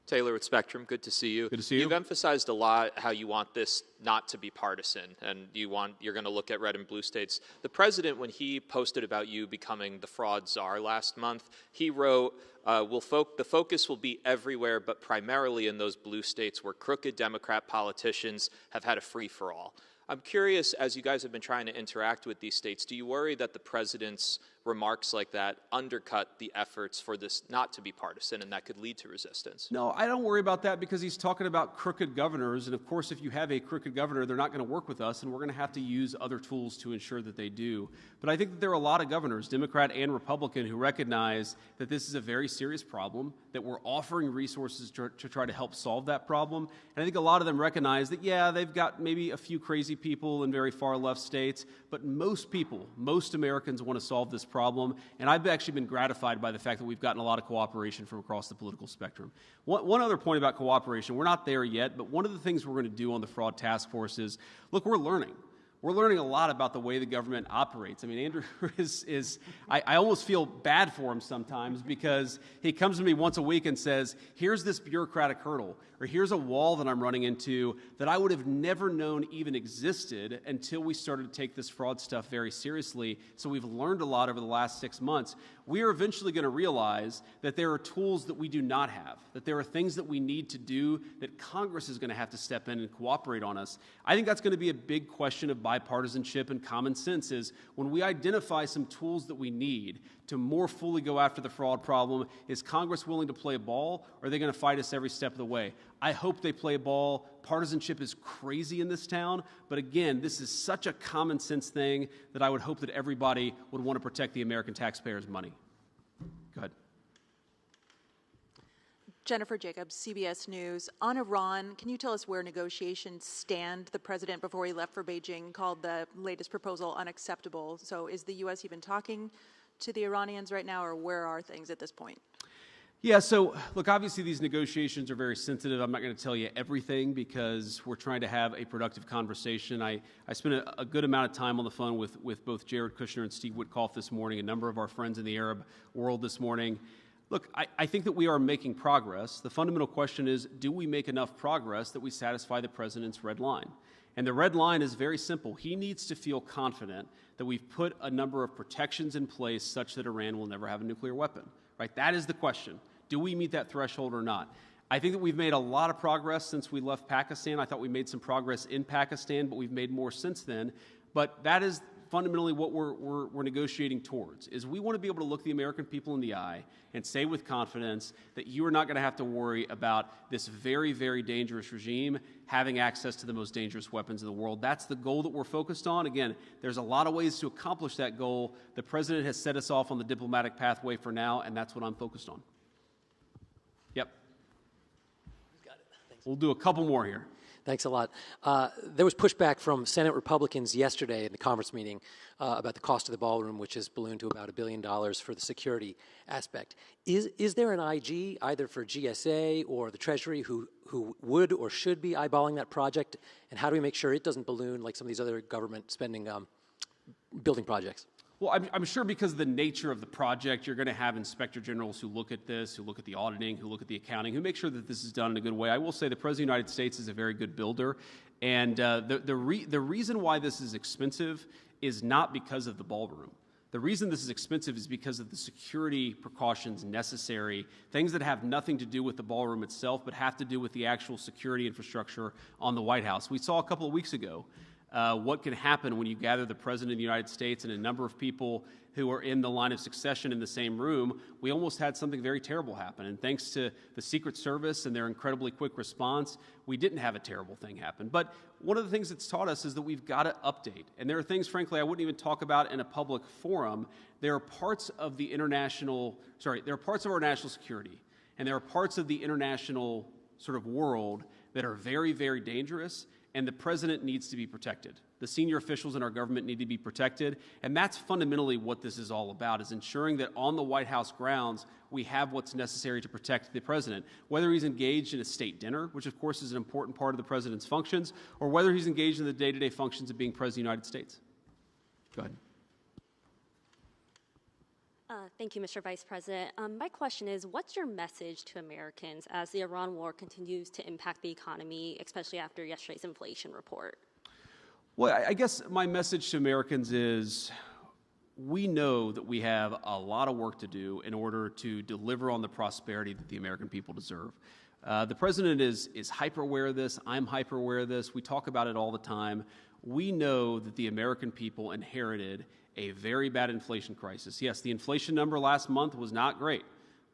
Taylor with Spectrum, good to see you. Good to see you. You've emphasized a lot how you want this not to be partisan, and you're going to look at red and blue states. The president, when he posted about you becoming the fraud czar last month, he wrote, the focus will be everywhere, but primarily in those blue states where crooked Democrat politicians have had a free-for-all. I'm curious, as you guys have been trying to interact with these states, do you worry that the president's remarks like that undercut the efforts for this not to be partisan and that could lead to resistance? No, I don't worry about that because he's talking about crooked governors. And of course, if you have a crooked governor, they're not going to work with us, and we're going to have to use other tools to ensure that they do. But I think that there are a lot of governors, Democrat and Republican, who recognize that this is a very serious problem, that we're offering resources to try to help solve that problem. And I think a lot of them recognize that, yeah, they've got maybe a few crazy people in very far left states, but most people, most Americans want to solve this problem, and I've actually been gratified by the fact that we've gotten a lot of cooperation from across the political spectrum. One other point about cooperation, we're not there yet, but one of the things we're going to do on the fraud task force is, look, we're learning. we're learning a lot about the way the government operates. I mean, Andrew I almost feel bad for him sometimes because he comes to me once a week and says, here's this bureaucratic hurdle, or here's a wall that I'm running into that I would have never known even existed until we started to take this fraud stuff very seriously. So we've learned a lot over the last 6 months. We are eventually going to realize that there are tools that we do not have, that there are things that we need to do, that Congress is going to have to step in and cooperate on us. I think that's going to be a big question of bipartisanship and common sense is when we identify some tools that we need to more fully go after the fraud problem, is Congress willing to play ball, or are they going to fight us every step of the way? I hope they play ball. Partisanship is crazy in this town, but again, this is such a common sense thing that I would hope that everybody would want to protect the American taxpayers' money. Go ahead. Jennifer Jacobs, CBS News. On Iran, can you tell us where negotiations stand? The president, before he left for Beijing, called the latest proposal unacceptable. So is the U.S. even talking to the Iranians right now, or where are things at this point? Yeah, so look, obviously these negotiations are very sensitive. I'm not going to tell you everything because we're trying to have a productive conversation. I spent a good amount of time on the phone with both Jared Kushner and Steve Witkoff this morning, a number of our friends in the Arab world this morning. Look, I think that we are making progress. The fundamental question is, do we make enough progress that we satisfy the president's red line? And the red line is very simple. He needs to feel confident that we've put a number of protections in place such that Iran will never have a nuclear weapon. Right? That is the question. Do we meet that threshold or not? I think that we've made a lot of progress since we left Pakistan. I thought we made some progress in Pakistan, but we've made more since then. But that is fundamentally what we're negotiating towards, is we want to be able to look the American people in the eye and say with confidence that you are not going to have to worry about this very, very dangerous regime having access to the most dangerous weapons in the world. That's the goal that we're focused on. Again, there's a lot of ways to accomplish that goal. The president has set us off on the diplomatic pathway for now, and that's what I'm focused on. Yep. Got it. Thanks. We'll do a couple more here. Thanks a lot. There was pushback from Senate Republicans yesterday in the conference meeting about the cost of the ballroom, which has ballooned to about $1 billion for the security aspect. Is there an IG, either for GSA or the Treasury, who would or should be eyeballing that project? And how do we make sure it doesn't balloon like some of these other government spending building projects? Well, I'm sure because of the nature of the project, you're going to have inspector generals who look at this, who look at the auditing, who look at the accounting, who make sure that this is done in a good way. I will say the President of the United States is a very good builder, and the reason why this is expensive is not because of the ballroom. The reason this is expensive is because of the security precautions necessary, things that have nothing to do with the ballroom itself, but have to do with the actual security infrastructure on the White House. We saw a couple of weeks ago what can happen when you gather the President of the United States and a number of people who are in the line of succession in the same room. We almost had something very terrible happen. And thanks to the Secret Service and their incredibly quick response, we didn't have a terrible thing happen. But one of the things it's taught us is that we've got to update. And there are things, frankly, I wouldn't even talk about in a public forum. There are parts of our national security, and there are parts of the international sort of world that are very, very dangerous, and the president needs to be protected. The senior officials in our government need to be protected, and that's fundamentally what this is all about, is ensuring that on the White House grounds, we have what's necessary to protect the president, whether he's engaged in a state dinner, which of course is an important part of the president's functions, or whether he's engaged in the day-to-day functions of being president of the United States. Go ahead. Thank you, Mr. Vice President. My question is, what's your message to Americans as the Iran war continues to impact the economy, especially after yesterday's inflation report? Well, I guess my message to Americans is we know that we have a lot of work to do in order to deliver on the prosperity that the American people deserve. The president is hyper-aware of this. I'm hyper-aware of this. We talk about it all the time. We know that the American people inherited a very bad inflation crisis. Yes, the inflation number last month was not great,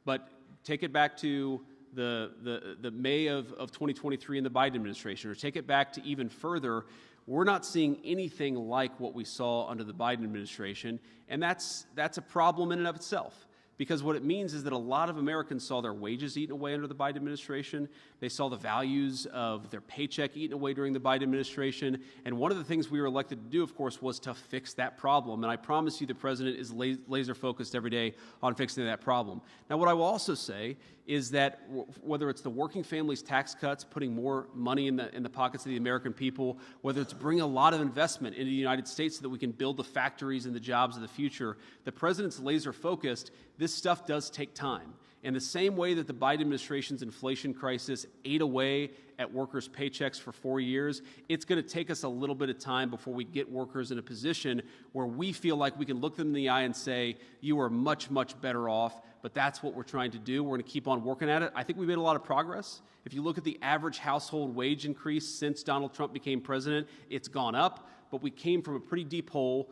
but take it back to the May of 2023 in the Biden administration, or take it back to even further. We're not seeing anything like what we saw under the Biden administration, and that's a problem in and of itself. because what it means is that a lot of Americans saw their wages eaten away under the Biden administration. They saw the values of their paycheck eaten away during the Biden administration. And one of the things we were elected to do, of course, was to fix that problem. And I promise you the president is laser focused every day on fixing that problem. Now, what I will also say is that whether it's the working families tax cuts, putting more money in the pockets of the American people, whether it's bringing a lot of investment into the United States so that we can build the factories and the jobs of the future, the president's laser focused. This stuff does take time. In the same way that the Biden administration's inflation crisis ate away at workers' paychecks for 4 years, it's going to take us a little bit of time before we get workers in a position where we feel like we can look them in the eye and say, you are much, much better off, but that's what we're trying to do. We're going to keep on working at it. I think we made a lot of progress. If you look at the average household wage increase since Donald Trump became president, it's gone up. But we came from a pretty deep hole.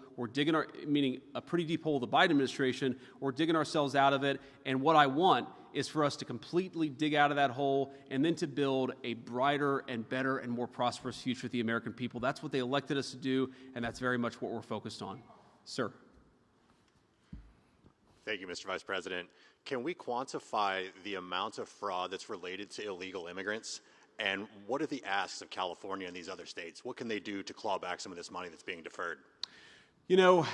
Meaning a pretty deep hole, the Biden administration. We're digging ourselves out of it. And what I want is for us to completely dig out of that hole and then to build a brighter and better and more prosperous future for the American people. That's what they elected us to do, and that's very much what we're focused on. Sir. Thank you, Mr. Vice President. Can we quantify the amount of fraud that's related to illegal immigrants? And what are the asks of California and these other states? What can they do to claw back some of this money that's being deferred? You know,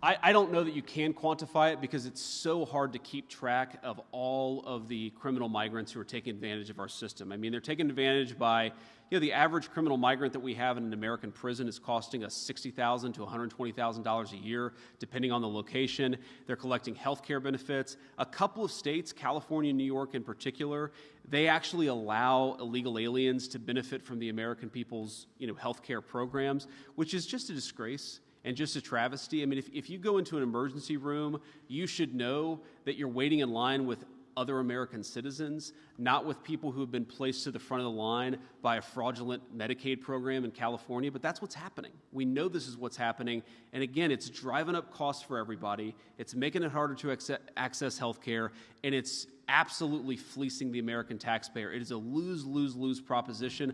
I don't know that you can quantify it because it's so hard to keep track of all of the criminal migrants who are taking advantage of our system. I mean, they're taken advantage by, the average criminal migrant that we have in an American prison is costing us $60,000 to $120,000 a year, depending on the location. They're collecting health care benefits. A couple of states, California and New York in particular, they actually allow illegal aliens to benefit from the American people's, health care programs, which is just a disgrace. And just a travesty. I mean, if you go into an emergency room, you should know that you're waiting in line with other American citizens, not with people who have been placed to the front of the line by a fraudulent Medicaid program in California. But that's what's happening. We know this is what's happening. And again, it's driving up costs for everybody. It's making it harder to access health care. And it's absolutely fleecing the American taxpayer. It is a lose-lose-lose proposition.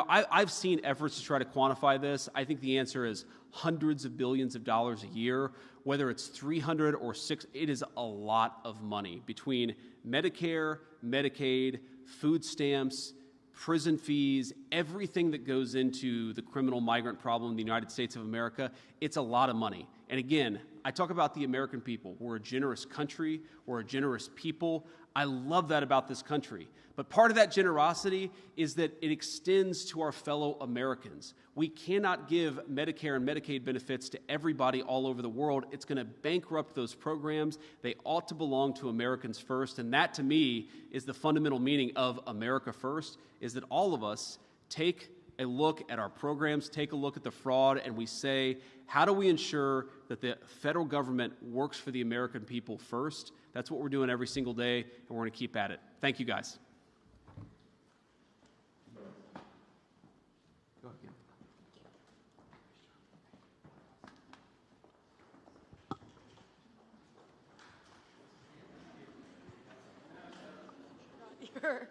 I've seen efforts to try to quantify this. I think the answer is hundreds of billions of dollars a year, whether it's 300 or 6. It is a lot of money between Medicare, Medicaid, food stamps, prison fees, everything that goes into the criminal migrant problem in the United States of America. It's a lot of money. And again, I talk about the American people. We're a generous country. We're a generous people. I love that about this country. But part of that generosity is that it extends to our fellow Americans. We cannot give Medicare and Medicaid benefits to everybody all over the world. It's going to bankrupt those programs. They ought to belong to Americans first. And that, to me, is the fundamental meaning of America First, is that all of us take a look at our programs, take a look at the fraud, and we say, how do we ensure that the federal government works for the American people first? That's what we're doing every single day, and we're going to keep at it. Thank you, guys. Go ahead.